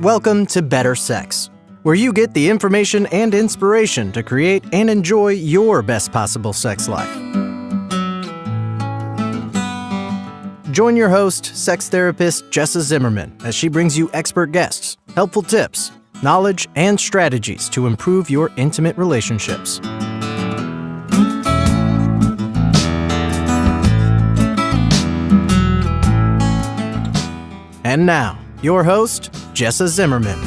Welcome to Better Sex, where you get the information and inspiration to create and enjoy your best possible sex life. Join your host, sex therapist Jessa Zimmerman, as she brings you expert guests, helpful tips, knowledge, and strategies to improve your intimate relationships. And now, your host, Jessa Zimmerman.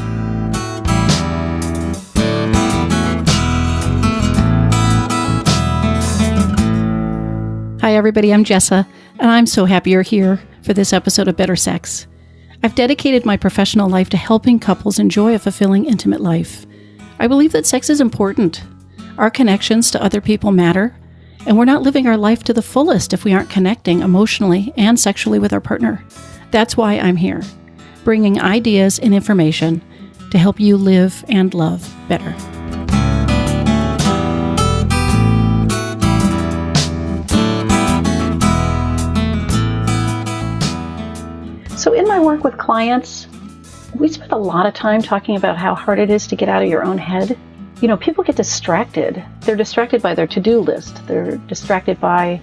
Hi, everybody. I'm Jessa, and I'm so happy you're here for this episode of Better Sex. I've dedicated my professional life to helping couples enjoy a fulfilling, intimate life. I believe that sex is important. Our connections to other people matter, and we're not living our life to the fullest if we aren't connecting emotionally and sexually with our partner. That's why I'm here, bringing ideas and information to help you live and love better. So in my work with clients, we spend a lot of time talking about how hard it is to get out of your own head. You know, people get distracted. They're distracted by their to-do list. They're distracted by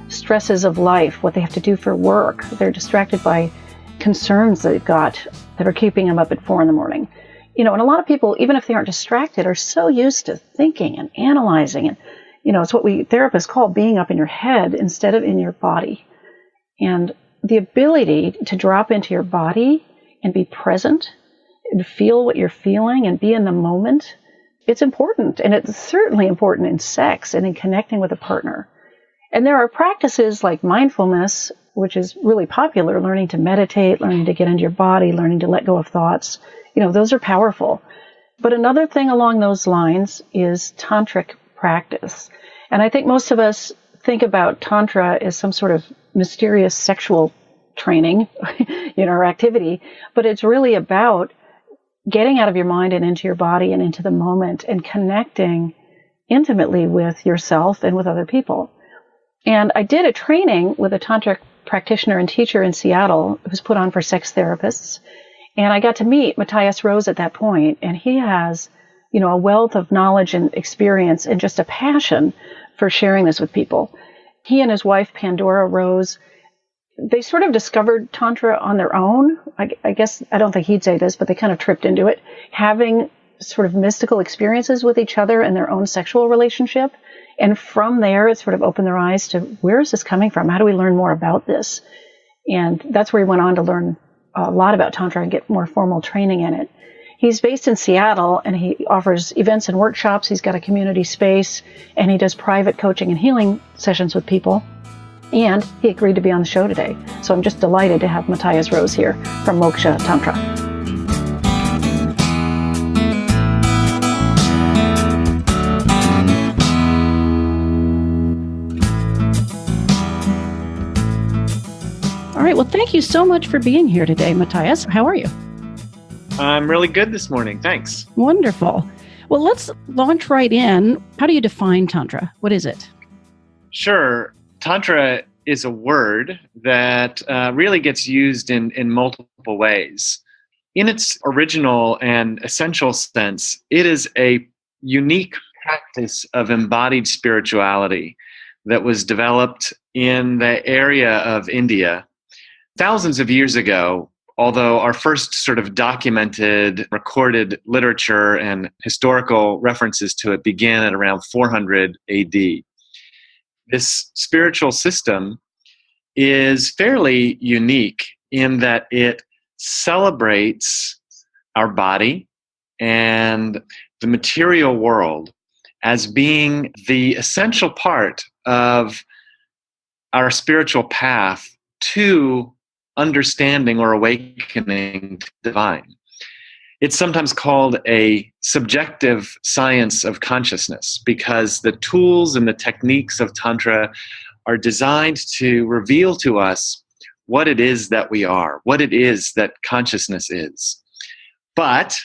stresses of life, what they have to do for work. They're distracted by concerns they've got that are keeping them up at 4 a.m. You know, and a lot of people, even if they aren't distracted, are so used to thinking and analyzing. And, you know, it's what we therapists call being up in your head instead of in your body. And the ability to drop into your body and be present and feel what you're feeling and be in the moment, it's important. And it's certainly important in sex and in connecting with a partner. And there are practices like mindfulness, which is really popular, learning to meditate, learning to get into your body, learning to let go of thoughts. You know, those are powerful. But another thing along those lines is Tantric practice. And I think most of us think about Tantra as some sort of mysterious sexual training, you know, or activity, but it's really about getting out of your mind and into your body and into the moment and connecting intimately with yourself and with other people. And I did a training with a Tantric practitioner and teacher in Seattle. It was put on for sex therapists. And I got to meet Matthias at that point. And he has, you know, a wealth of knowledge and experience and just a passion for sharing this with people. He and his wife, Pandora Rose, they sort of discovered Tantra on their own. I guess, I don't think he'd say this, but they kind of tripped into it, having sort of mystical experiences with each other and their own sexual relationship. And from there, it sort of opened their eyes to, where is this coming from? How do we learn more about this? And that's where he went on to learn a lot about Tantra and get more formal training in it. He's based in Seattle, and he offers events and workshops. He's got a community space, and he does private coaching and healing sessions with people. And he agreed to be on the show today. So I'm just delighted to have Matthias Rose here from Moksha Tantra. All right. Well, thank you so much for being here today, Matthias. How are you? I'm really good this morning. Thanks. Wonderful. Well, let's launch right in. How do you define Tantra? What is it? Sure. Tantra is a word that really gets used in multiple ways. In its original and essential sense, it is a unique practice of embodied spirituality that was developed in the area of India thousands of years ago, although our first sort of documented, recorded literature and historical references to it began at around 400 AD. This spiritual system is fairly unique in that it celebrates our body and the material world as being the essential part of our spiritual path to understanding or awakening to the divine. It's sometimes called a subjective science of consciousness because the tools and the techniques of Tantra are designed to reveal to us what it is that we are, what it is that consciousness is. But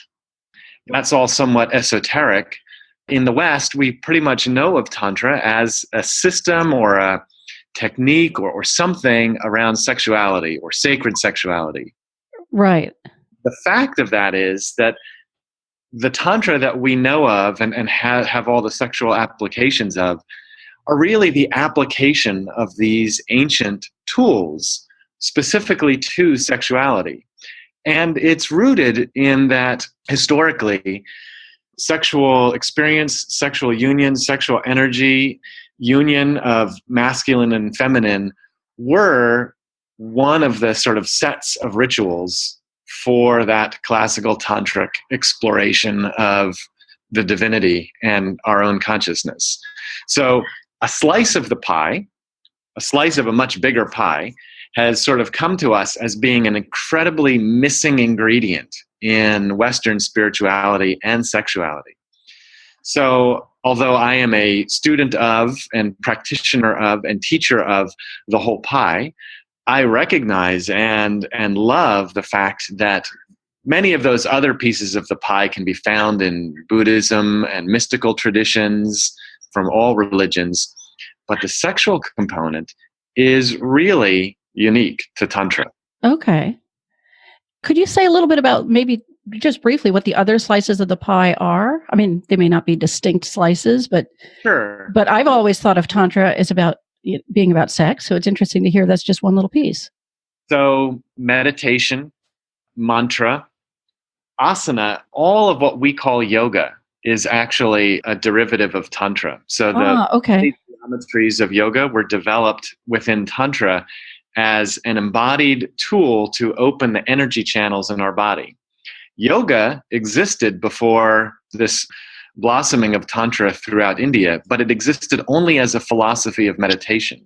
that's all somewhat esoteric. In the West, we pretty much know of Tantra as a system or a technique or something around sexuality or sacred sexuality. Right. the fact of that is that the Tantra that we know of and have all the sexual applications of are really the application of these ancient tools specifically to sexuality. And it's rooted in that historically, sexual experience, sexual union, sexual energy, union of masculine and feminine were one of the sort of sets of rituals for that classical tantric exploration of the divinity and our own consciousness. So a slice of the pie, a slice of a much bigger pie, has sort of come to us as being an incredibly missing ingredient in Western spirituality and sexuality. So although I am a student of and practitioner of and teacher of the whole pie, I recognize and love the fact that many of those other pieces of the pie can be found in Buddhism and mystical traditions from all religions, but the sexual component is really unique to Tantra. Okay. Could you say a little bit about, maybe just briefly, what the other slices of the pie are? I mean, they may not be distinct slices, but Sure. But I've always thought of Tantra as about being about sex. So it's interesting to hear that's just one little piece. So meditation, mantra, asana, all of what we call yoga is actually a derivative of Tantra. So the geometries of yoga were developed within Tantra as an embodied tool to open the energy channels in our body. Yoga existed before this blossoming of Tantra throughout India, but it existed only as a philosophy of meditation.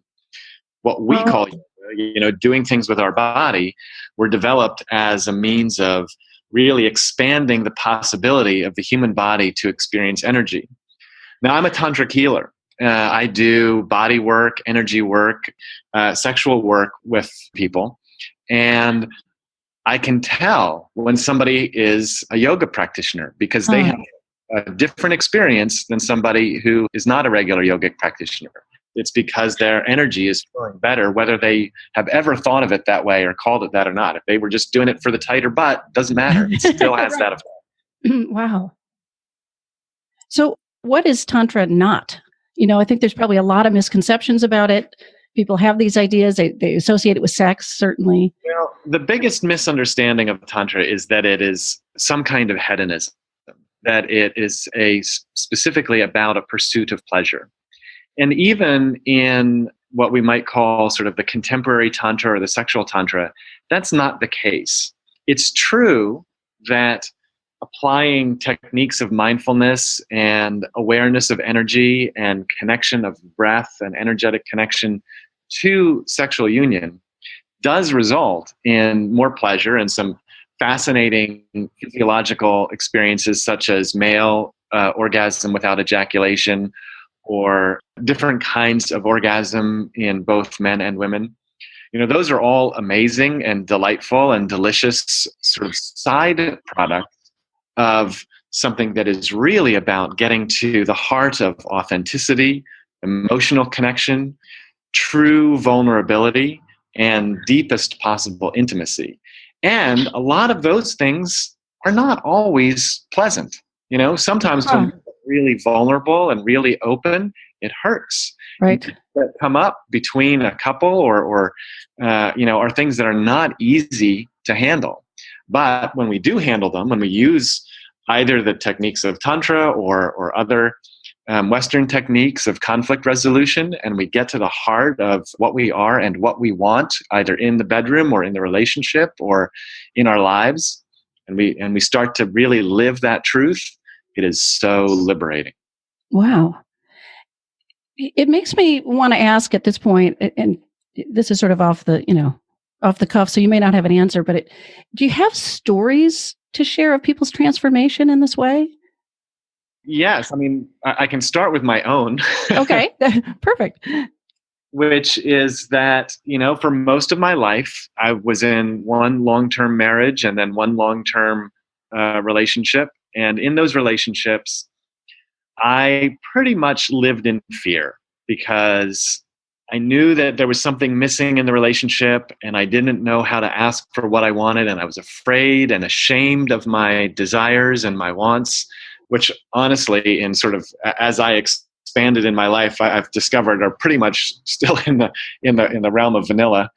What we call yoga, doing things with our body, were developed as a means of really expanding the possibility of the human body to experience energy. Now, I'm a tantric healer. I do body work, energy work, sexual work with people. And I can tell when somebody is a yoga practitioner because they have a different experience than somebody who is not a regular yogic practitioner. It's because their energy is flowing better, whether they have ever thought of it that way or called it that or not. If they were just doing it for the tighter butt, doesn't matter. It still has that effect. Wow. So what is Tantra not? I think there's probably a lot of misconceptions about it. People have these ideas. They associate it with sex, certainly. Well, the biggest misunderstanding of Tantra is that it is some kind of hedonism, that it is specifically about a pursuit of pleasure. And even in what we might call sort of the contemporary Tantra or the sexual Tantra, that's not the case. It's true that applying techniques of mindfulness and awareness of energy and connection of breath and energetic connection to sexual union does result in more pleasure and some fascinating physiological experiences such as male orgasm without ejaculation, or different kinds of orgasm in both men and women. Those are all amazing and delightful and delicious sort of side products of something that is really about getting to the heart of authenticity, emotional connection, true vulnerability, and deepest possible intimacy. And a lot of those things are not always pleasant. Sometimes when you're really vulnerable and really open, it hurts. Right. That come up between a couple or are things that are not easy to handle. But when we do handle them, when we use either the techniques of Tantra or other Western techniques of conflict resolution, and we get to the heart of what we are and what we want, either in the bedroom or in the relationship or in our lives, and we start to really live that truth, it is so liberating. Wow. It makes me want to ask at this point, and this is sort of off the cuff, so you may not have an answer, but do you have stories to share of people's transformation in this way? Yes. I mean, I can start with my own. Okay. Perfect. Which is that, for most of my life, I was in one long-term marriage and then one long-term relationship. And in those relationships, I pretty much lived in fear because I knew that there was something missing in the relationship, and I didn't know how to ask for what I wanted, and I was afraid and ashamed of my desires and my wants, which honestly, in sort of as I expanded in my life, I've discovered are pretty much still in the realm of vanilla.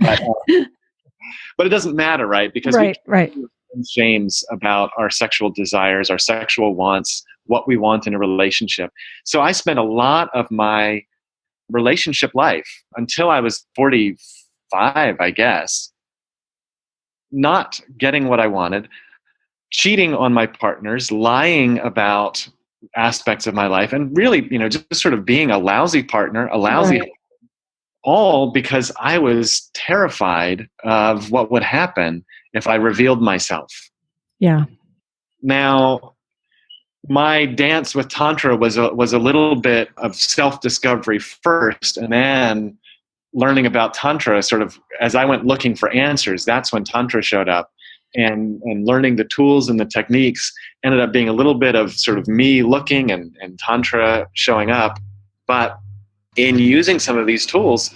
But but it doesn't matter, right? Because right. shames about our sexual desires, our sexual wants, what we want in a relationship. So I spent a lot of my relationship life until I was 45, I guess, not getting what I wanted, cheating on my partners, lying about aspects of my life, and really, just sort of being a lousy partner, a lousy, all because I was terrified of what would happen if I revealed myself. Yeah. Now, my dance with Tantra was a little bit of self-discovery first, and then learning about Tantra sort of as I went looking for answers. That's when Tantra showed up, and learning the tools and the techniques ended up being a little bit of sort of me looking and Tantra showing up. But in using some of these tools,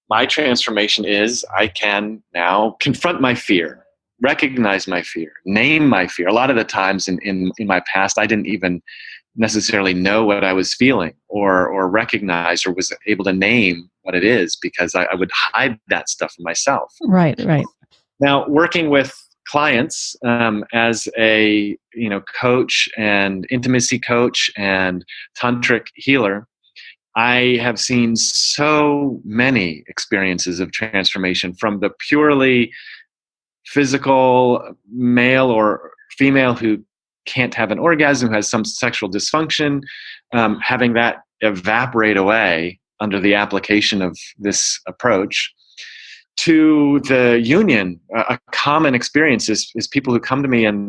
my transformation is I can now confront my fear, recognize my fear, name my fear. A lot of the times in my past, I didn't even necessarily know what I was feeling or recognize or was able to name what it is because I would hide that stuff from myself. Right. Now, working with clients as a coach and intimacy coach and tantric healer, I have seen so many experiences of transformation, from the purely physical male or female who can't have an orgasm, who has some sexual dysfunction, having that evaporate away under the application of this approach, to the union. A common experience is people who come to me and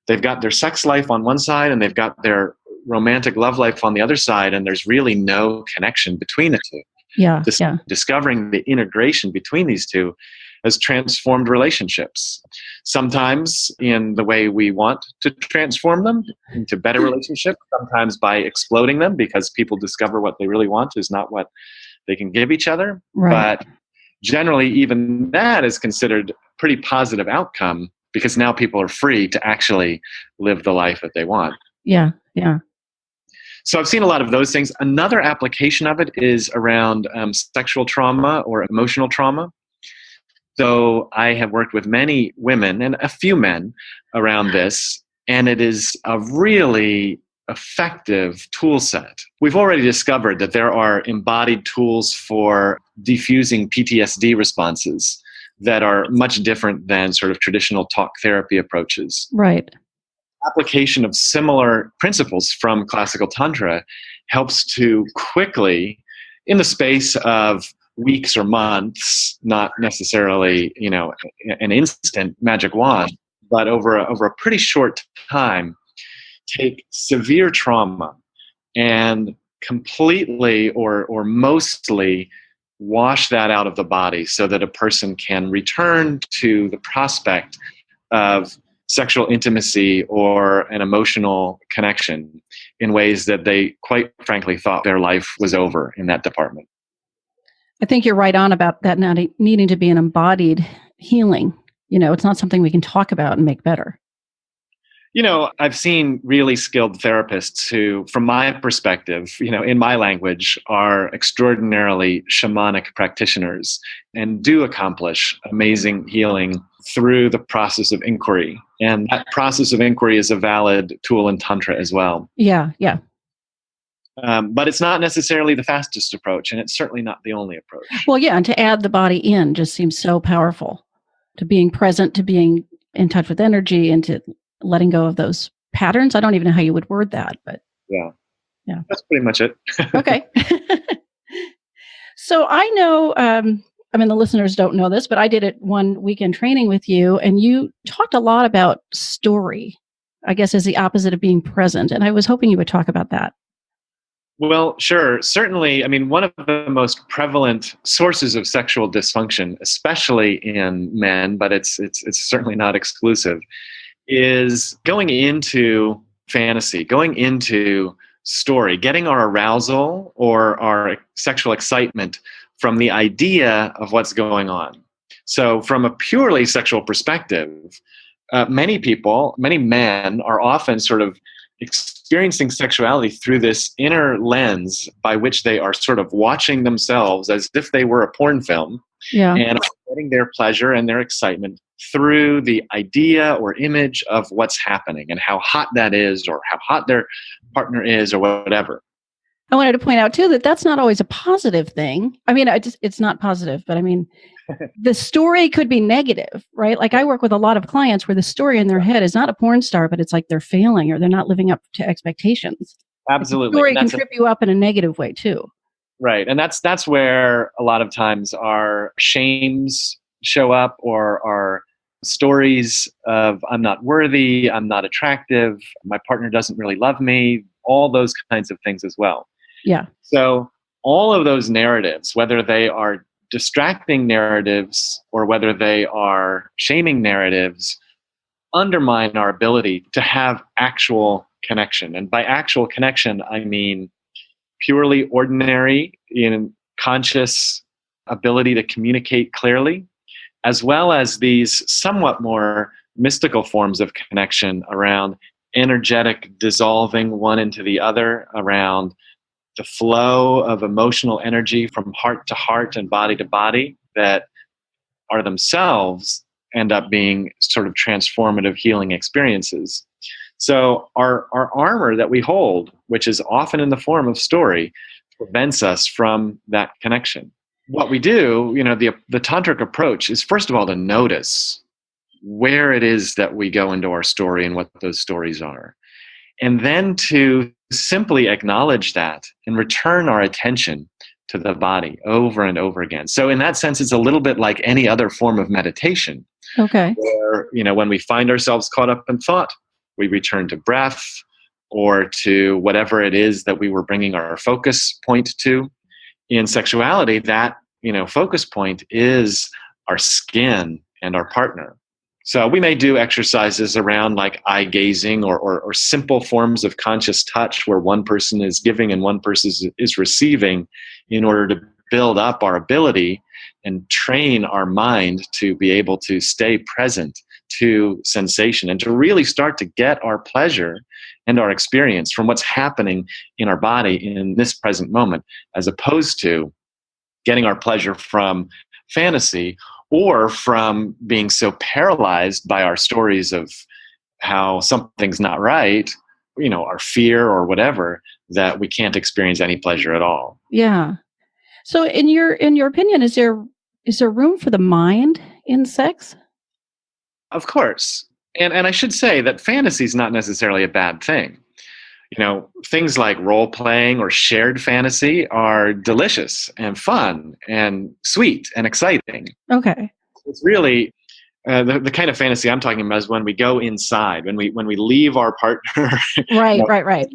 they've got their sex life on one side and they've got their romantic love life on the other side, and there's really no connection between the two. Yeah. Discovering the integration between these two has transformed relationships. Sometimes in the way we want to transform them into better relationships, sometimes by exploding them because people discover what they really want is not what they can give each other. Right. But generally, even that is considered a pretty positive outcome because now people are free to actually live the life that they want. Yeah. So I've seen a lot of those things. Another application of it is around sexual trauma or emotional trauma. So I have worked with many women and a few men around this, and it is a really effective tool set. We've already discovered that there are embodied tools for diffusing PTSD responses that are much different than sort of traditional talk therapy approaches. Right. Application of similar principles from classical Tantra helps to quickly, in the space of weeks or months, not necessarily, an instant magic wand, but over a pretty short time, take severe trauma and completely or mostly wash that out of the body so that a person can return to the prospect of sexual intimacy or an emotional connection in ways that they quite frankly thought their life was over in that department. I think you're right on about that not needing to be an embodied healing. It's not something we can talk about and make better. I've seen really skilled therapists who, from my perspective, in my language, are extraordinarily shamanic practitioners and do accomplish amazing healing through the process of inquiry. And that process of inquiry is a valid tool in Tantra as well. Yeah. But it's not necessarily the fastest approach, and it's certainly not the only approach. Well, yeah, and to add the body in just seems so powerful, to being present, to being in touch with energy, and to letting go of those patterns. I don't even know how you would word that, but yeah, that's pretty much it. Okay. So I know, the listeners don't know this, but I did it one weekend training with you, and you talked a lot about story, I guess, as the opposite of being present. And I was hoping you would talk about that. Well, sure. Certainly, one of the most prevalent sources of sexual dysfunction, especially in men, but it's certainly not exclusive, is going into fantasy, going into story, getting our arousal or our sexual excitement from the idea of what's going on. So from a purely sexual perspective, many men are often sort of experiencing sexuality through this inner lens by which they are sort of watching themselves as if they were a porn film, and are getting their pleasure and their excitement through the idea or image of what's happening and how hot that is or how hot their partner is or whatever. I wanted to point out too that that's not always a positive thing. I mean, it's not positive, but I mean, the story could be negative, right? Like I work with a lot of clients where the story in their head is not a porn star, but it's like they're failing or they're not living up to expectations. Absolutely. The story can trip you up in a negative way too. Right. And that's where a lot of times our shames show up, or our stories of I'm not worthy, I'm not attractive, my partner doesn't really love me, all those kinds of things as well. Yeah. So all of those narratives, whether they are distracting narratives or whether they are shaming narratives, undermine our ability to have actual connection. And by actual connection, I mean purely ordinary, conscious ability to communicate clearly, as well as these somewhat more mystical forms of connection around energetic dissolving one into the other, around the flow of emotional energy from heart to heart and body to body that are themselves end up being sort of transformative healing experiences. So our armor that we hold, which is often in the form of story, prevents us from that connection. What we do, the Tantric approach is first of all to notice where it is that we go into our story and what those stories are. And then to simply acknowledge that and return our attention to the body over and over again. So in that sense, it's a little bit like any other form of meditation. Okay. Where, when we find ourselves caught up in thought, we return to breath or to whatever it is that we were bringing our focus point to. In sexuality, that, focus point is our skin and our partner. So we may do exercises around like eye gazing or simple forms of conscious touch where one person is giving and one person is receiving in order to build up our ability and train our mind to be able to stay present to sensation and to really start to get our pleasure and our experience from what's happening in our body in this present moment, as opposed to getting our pleasure from fantasy or from being so paralyzed by our stories of how something's not right, our fear or whatever, that we can't experience any pleasure at all. Yeah. So in your opinion, is there room for the mind in sex? Of course. And I should say that fantasy is not necessarily a bad thing. Things like role-playing or shared fantasy are delicious and fun and sweet and exciting. Okay. It's really the kind of fantasy I'm talking about is when we go inside, when we leave our partner. Right.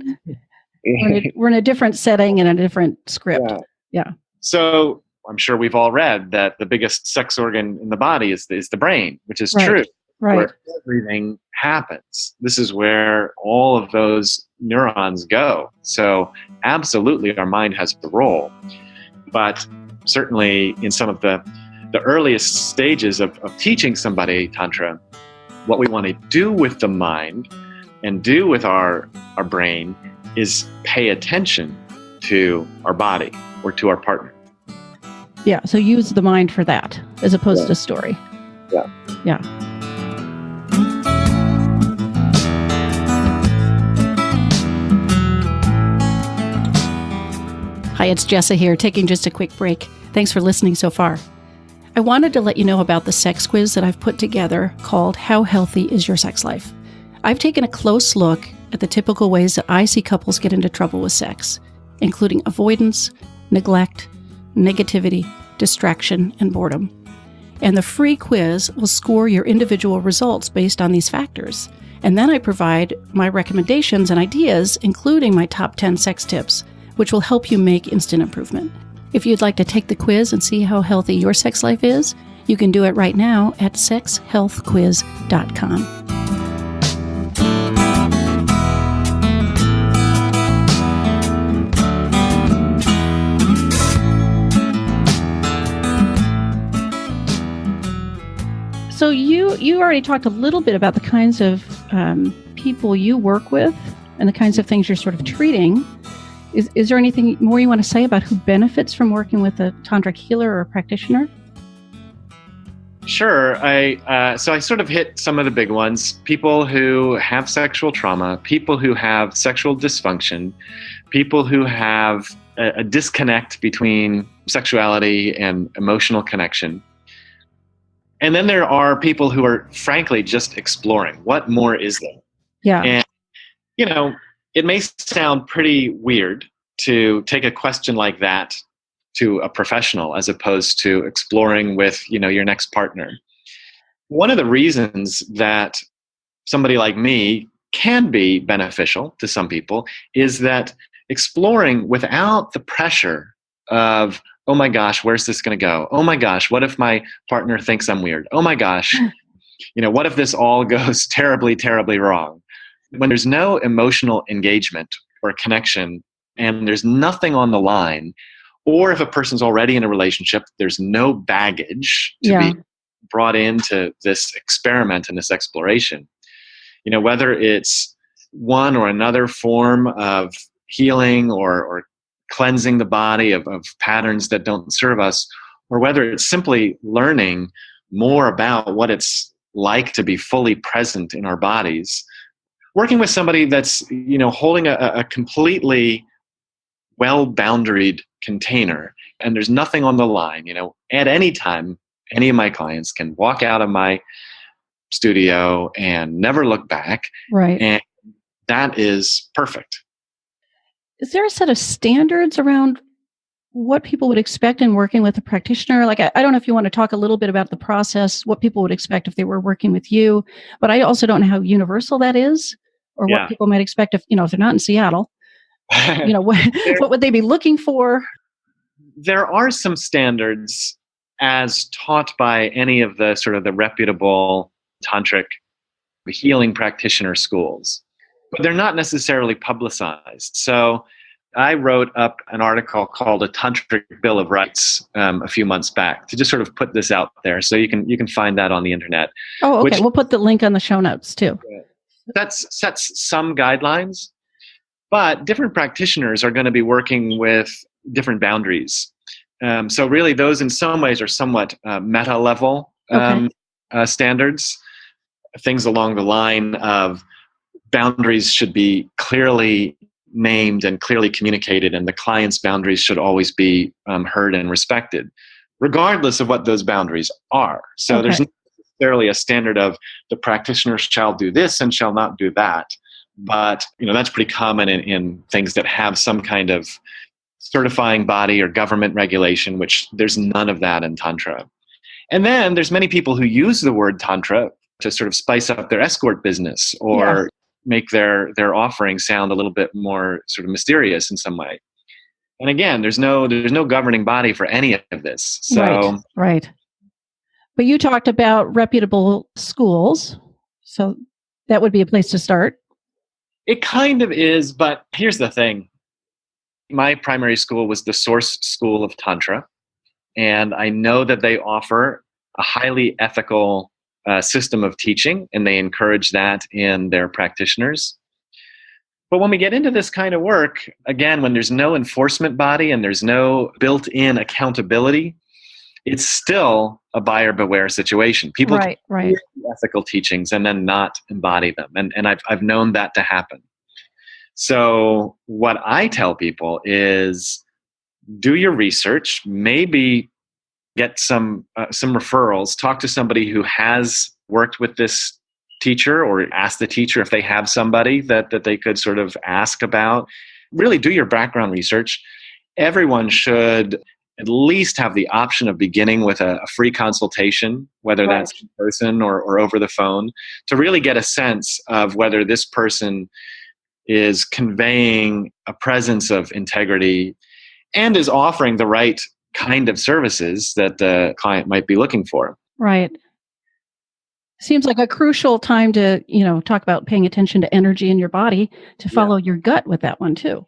We're in a different setting and a different script. Yeah. So I'm sure we've all read that the biggest sex organ in the body is the brain, which is true. Right. Where everything happens. This is where all of those neurons go. So absolutely our mind has a role. But certainly in some of the earliest stages of teaching somebody Tantra, what we want to do with the mind and do with our brain is pay attention to our body or to our partner. Yeah, so use the mind for that as opposed to story. Yeah. Hi, it's Jessa here, taking just a quick break. Thanks for listening so far. I wanted to let you know about the sex quiz that I've put together called How Healthy Is Your Sex Life? I've taken a close look at the typical ways that I see couples get into trouble with sex, including avoidance, neglect, negativity, distraction, and boredom. And the free quiz will score your individual results based on these factors. And then I provide my recommendations and ideas, including my top 10 sex tips, which will help you make instant improvement. If you'd like to take the quiz and see how healthy your sex life is, you can do it right now at sexhealthquiz.com. So you already talked a little bit about the kinds of people you work with and the kinds of things you're sort of treating. Is there anything more you want to say about who benefits from working with a tantric healer or a practitioner? Sure. So I sort of hit some of the big ones. People who have sexual trauma, people who have sexual dysfunction, people who have a disconnect between sexuality and emotional connection. And then there are people who are frankly just exploring. What more is there? Yeah. And, it may sound pretty weird to take a question like that to a professional as opposed to exploring with, your next partner. One of the reasons that somebody like me can be beneficial to some people is that exploring without the pressure of, oh my gosh, where's this going to go? Oh my gosh, what if my partner thinks I'm weird? Oh my gosh, what if this all goes terribly, terribly wrong? When there's no emotional engagement or connection and there's nothing on the line, or if a person's already in a relationship, there's no baggage to be brought into this experiment and this exploration. Whether it's one or another form of healing or cleansing the body of patterns that don't serve us, or whether it's simply learning more about what it's like to be fully present in our bodies, working with somebody that's, holding a completely well-boundaried container and there's nothing on the line, at any time, any of my clients can walk out of my studio and never look back. Right. And that is perfect. Is there a set of standards around what people would expect in working with a practitioner? Like, I don't know if you want to talk a little bit about the process, what people would expect if they were working with you, but I also don't know how universal that is or what people might expect if they're not in Seattle. What would they be looking for? There are some standards as taught by any of the sort of the reputable tantric healing practitioner schools, but they're not necessarily publicized. So I wrote up an article called A Tantric Bill of Rights a few months back to just sort of put this out there. So you can find that on the internet. Oh, okay. We'll put the link on the show notes too. That sets some guidelines, but different practitioners are going to be working with different boundaries. So really those in some ways are somewhat meta level standards, things along the line of boundaries should be clearly named and clearly communicated, and the client's boundaries should always be heard and respected, regardless of what those boundaries are. So there's not necessarily a standard of the practitioner shall do this and shall not do that. But that's pretty common in things that have some kind of certifying body or government regulation, which there's none of that in Tantra. And then there's many people who use the word Tantra to sort of spice up their escort business or make their offering sound a little bit more sort of mysterious in some way. And again, there's no governing body for any of this. So right. But you talked about reputable schools, so that would be a place to start. It kind of is, but here's the thing. My primary school was the Source School of Tantra, and I know that they offer a highly ethical system of teaching, and they encourage that in their practitioners. But when we get into this kind of work, again, when there's no enforcement body and there's no built-in accountability, it's still a buyer beware situation. People can hear the ethical teachings and then not embody them. And I've known that to happen. So what I tell people is do your research, maybe get some referrals, talk to somebody who has worked with this teacher or ask the teacher if they have somebody that they could sort of ask about. Really do your background research. Everyone should at least have the option of beginning with a free consultation, whether that's in person or over the phone, to really get a sense of whether this person is conveying a presence of integrity and is offering the right kind of services that the client might be looking for. Right. Seems like a crucial time to, talk about paying attention to energy in your body, to follow your gut with that one too.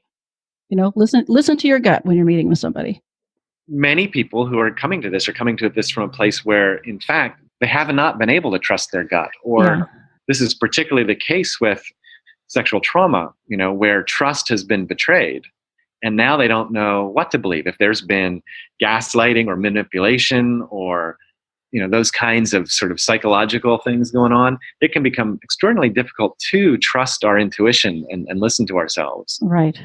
Listen to your gut when you're meeting with somebody. Many people who are coming to this are coming to this from a place where, in fact, they have not been able to trust their gut. Or this is particularly the case with sexual trauma, where trust has been betrayed. And now they don't know what to believe. If there's been gaslighting or manipulation or those kinds of sort of psychological things going on, it can become extraordinarily difficult to trust our intuition and listen to ourselves. Right.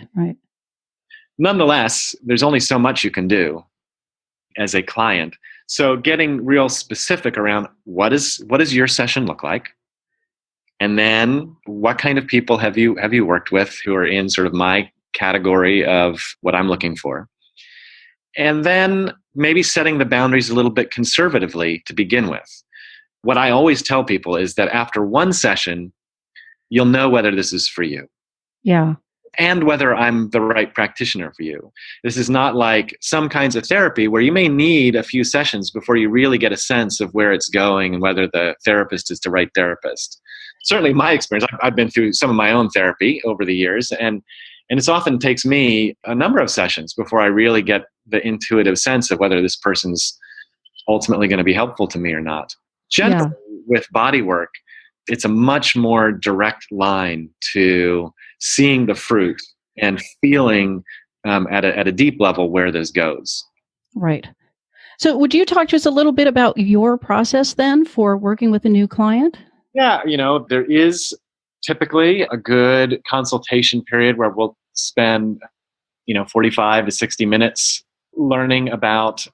Nonetheless, there's only so much you can do as a client. So getting real specific around what does your session look like? And then what kind of people have you worked with who are in sort of my category of what I'm looking for? And then maybe setting the boundaries a little bit conservatively to begin with. What I always tell people is that after one session, you'll know whether this is for you. Yeah. And whether I'm the right practitioner for you. This is not like some kinds of therapy where you may need a few sessions before you really get a sense of where it's going and whether the therapist is the right therapist. Certainly in my experience, I've been through some of my own therapy over the years, and it often takes me a number of sessions before I really get the intuitive sense of whether this person's ultimately going to be helpful to me or not. Generally, with body work, it's a much more direct line to seeing the fruit and feeling at a deep level where this goes. Right. So would you talk to us a little bit about your process then for working with a new client? Yeah, there is typically a good consultation period where we'll spend 45 to 60 minutes learning about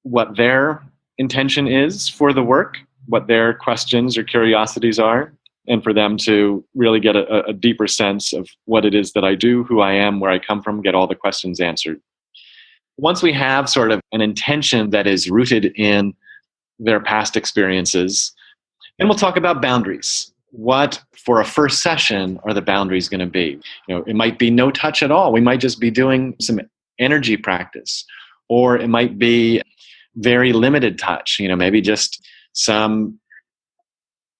what their intention is for the work, what their questions or curiosities are, and for them to really get a deeper sense of what it is that I do, who I am, where I come from, get all the questions answered. Once we have sort of an intention that is rooted in their past experiences, then we'll talk about boundaries. What, for a first session, are the boundaries going to be? It might be no touch at all. We might just be doing some energy practice, or it might be very limited touch, maybe just some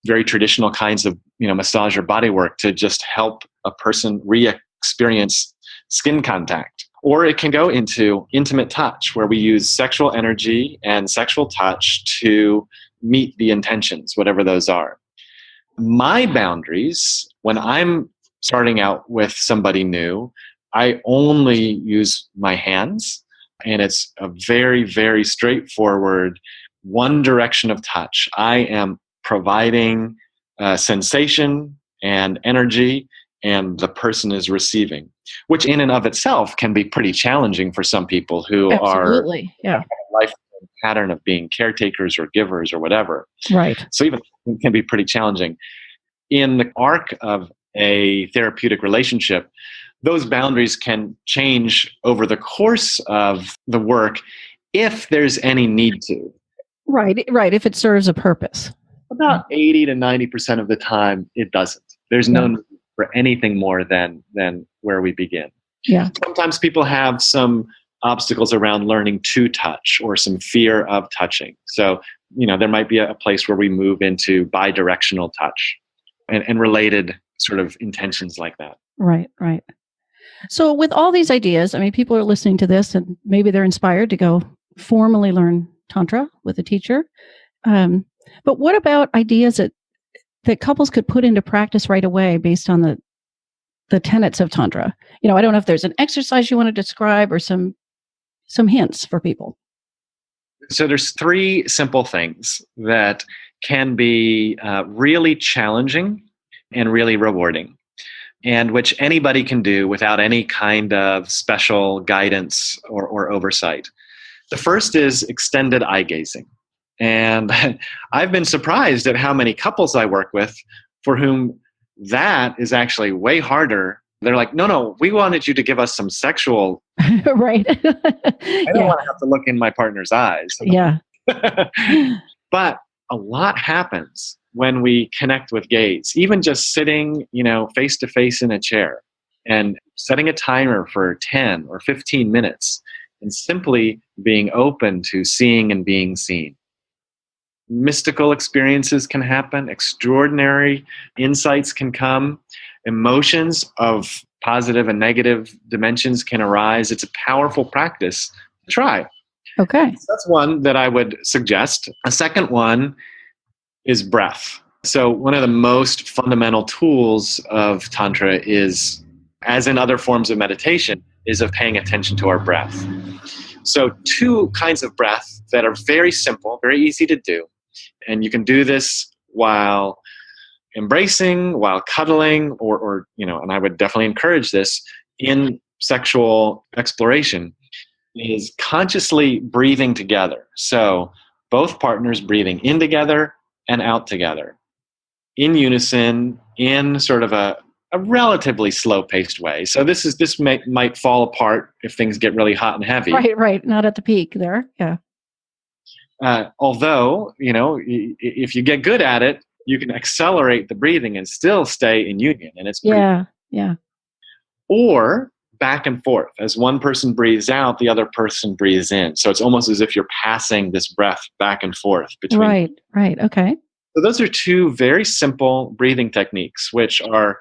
very traditional kinds of, massage or body work to just help a person re-experience skin contact. Or it can go into intimate touch, where we use sexual energy and sexual touch to meet the intentions, whatever those are. My boundaries, when I'm starting out with somebody new, I only use my hands, and it's a very, very straightforward one direction of touch. I am providing sensation and energy, and the person is receiving, which in and of itself can be pretty challenging for some people who Absolutely. are in a life pattern of being caretakers or givers or whatever. Right. So even it can be pretty challenging. In the arc of a therapeutic relationship, those boundaries can change over the course of the work if there's any need to. Right. If it serves a purpose. About 80 to 90% of the time, it doesn't. There's no need for anything more than where we begin. Yeah. Sometimes people have some obstacles around learning to touch or some fear of touching. So, there might be a place where we move into bidirectional touch and related sort of intentions like that. Right. So with all these ideas, people are listening to this and maybe they're inspired to go formally learn Tantra with a teacher. But what about ideas that couples could put into practice right away based on the tenets of Tantra? I don't know if there's an exercise you want to describe or some hints for people. So there's 3 simple things that can be really challenging and really rewarding, and which anybody can do without any kind of special guidance or oversight. The first is extended eye gazing. And I've been surprised at how many couples I work with for whom that is actually way harder. They're like, no, we wanted you to give us some sexual. Right. I don't want to have to look in my partner's eyes. Yeah. But a lot happens when we connect with gaze, even just sitting, face to face in a chair and setting a timer for 10 or 15 minutes and simply being open to seeing and being seen. Mystical experiences can happen. Extraordinary insights can come. Emotions of positive and negative dimensions can arise. It's a powerful practice to try. Okay. So that's one that I would suggest. A second one is breath. So one of the most fundamental tools of Tantra is, as in other forms of meditation, is of paying attention to our breath. So two kinds of breath that are very simple, very easy to do. And you can do this while embracing, while cuddling, or and I would definitely encourage this in sexual exploration, is consciously breathing together. So both partners breathing in together and out together in unison, in sort of a relatively slow-paced way. So this might fall apart if things get really hot and heavy. Right. Not at the peak there. Yeah. Although, if you get good at it, you can accelerate the breathing and still stay in union. And it's Yeah. Or back and forth. As one person breathes out, the other person breathes in. So it's almost as if you're passing this breath back and forth between. Right. Okay. So those are two very simple breathing techniques, which are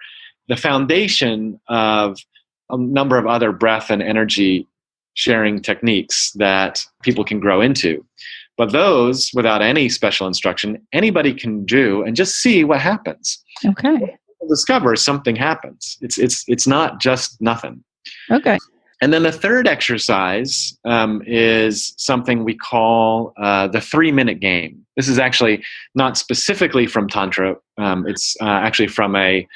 the foundation of a number of other breath and energy sharing techniques that people can grow into. But those, without any special instruction, anybody can do and just see what happens. Okay. What people discover something happens. It's not just nothing. Okay. And then the third exercise is something we call the 3-minute game. This is actually not specifically from Tantra. It's actually from a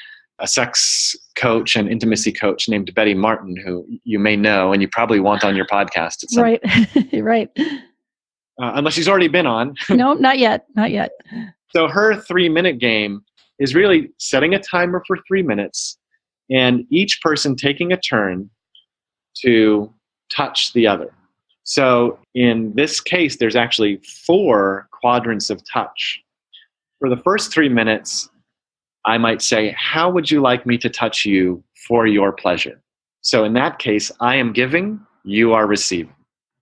sex coach and intimacy coach named Betty Martin, who you may know and you probably want on your podcast at some point. Right. Unless she's already been on. No, not yet. So her 3-minute game is really setting a timer for 3 minutes and each person taking a turn to touch the other. So in this case, there's actually 4 quadrants of touch. For the first 3 minutes, I might say, how would you like me to touch you for your pleasure? So in that case, I am giving, you are receiving.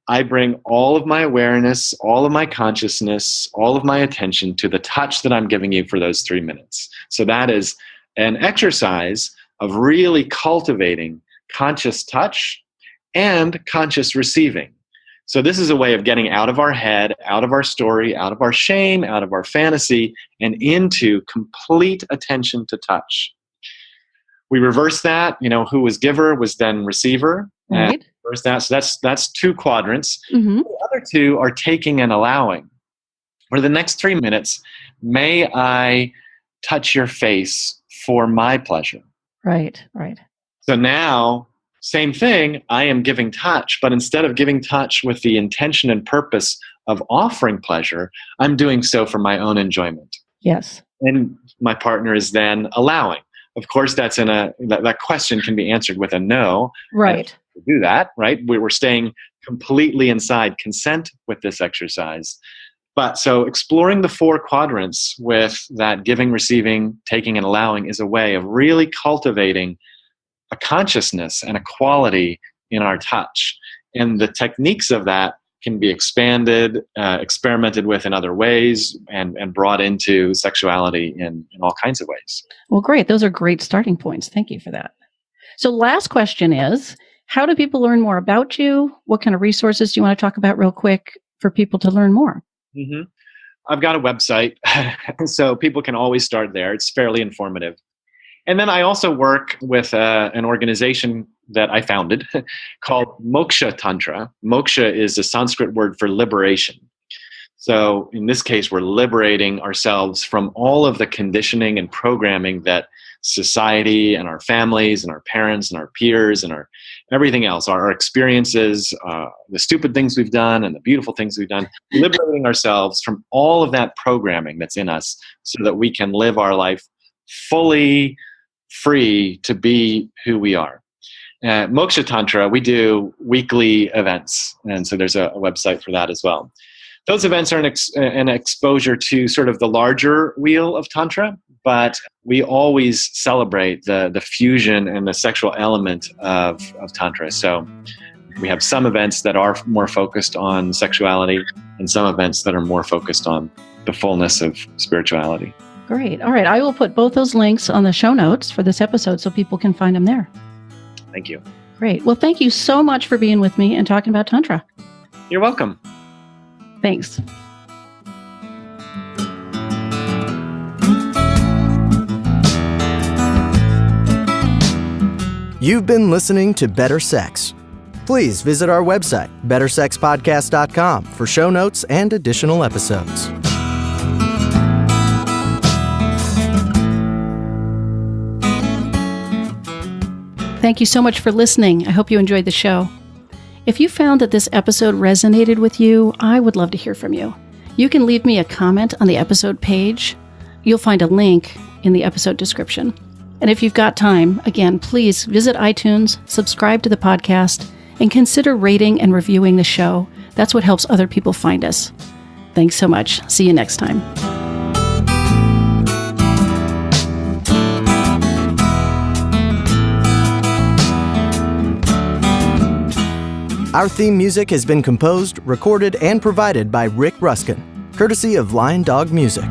I bring all of my awareness, all of my consciousness, all of my attention to the touch that I'm giving you for those 3 minutes. So that is an exercise of really cultivating conscious touch and conscious receiving. So this is a way of getting out of our head, out of our story, out of our shame, out of our fantasy, and into complete attention to touch. We reverse that, who was giver was then receiver. Right. Reverse that. So that's 2 quadrants. Mm-hmm. The other 2 are taking and allowing. For the next 3 minutes, may I touch your face for my pleasure? Right. So now, same thing, I am giving touch, but instead of giving touch with the intention and purpose of offering pleasure, I'm doing so for my own enjoyment. Yes. And my partner is then allowing. Of course, that question can be answered with a no. Right. Do that, right? We're staying completely inside consent with this exercise. But so exploring the 4 quadrants with that giving, receiving, taking, and allowing is a way of really cultivating a consciousness and a quality in our touch. And the techniques of that can be expanded, experimented with in other ways, and brought into sexuality in all kinds of ways. Well, great. Those are great starting points. Thank you for that. So last question is, how do people learn more about you? What kind of resources do you want to talk about real quick for people to learn more? Mm-hmm. I've got a website, so people can always start there. It's fairly informative. And then I also work with an organization that I founded called Moksha Tantra. Moksha is a Sanskrit word for liberation. So in this case, we're liberating ourselves from all of the conditioning and programming that society and our families and our parents and our peers and our everything else, our experiences, the stupid things we've done and the beautiful things we've done, liberating ourselves from all of that programming that's in us so that we can live our life fully free to be who we are. Moksha Tantra, we do weekly events, and so there's a website for that as well. Those events are an exposure to sort of the larger wheel of Tantra, but we always celebrate the fusion and the sexual element of Tantra. So we have some events that are more focused on sexuality and some events that are more focused on the fullness of spirituality. Great. All right. I will put both those links on the show notes for this episode so people can find them there. Thank you. Great. Well, thank you so much for being with me and talking about Tantra. You're welcome. Thanks. You've been listening to Better Sex. Please visit our website, bettersexpodcast.com, for show notes and additional episodes. Thank you so much for listening. I hope you enjoyed the show. If you found that this episode resonated with you, I would love to hear from you. You can leave me a comment on the episode page. You'll find a link in the episode description. And if you've got time, again, please visit iTunes, subscribe to the podcast, and consider rating and reviewing the show. That's what helps other people find us. Thanks so much. See you next time. Our theme music has been composed, recorded, and provided by Rick Ruskin, courtesy of Lion Dog Music.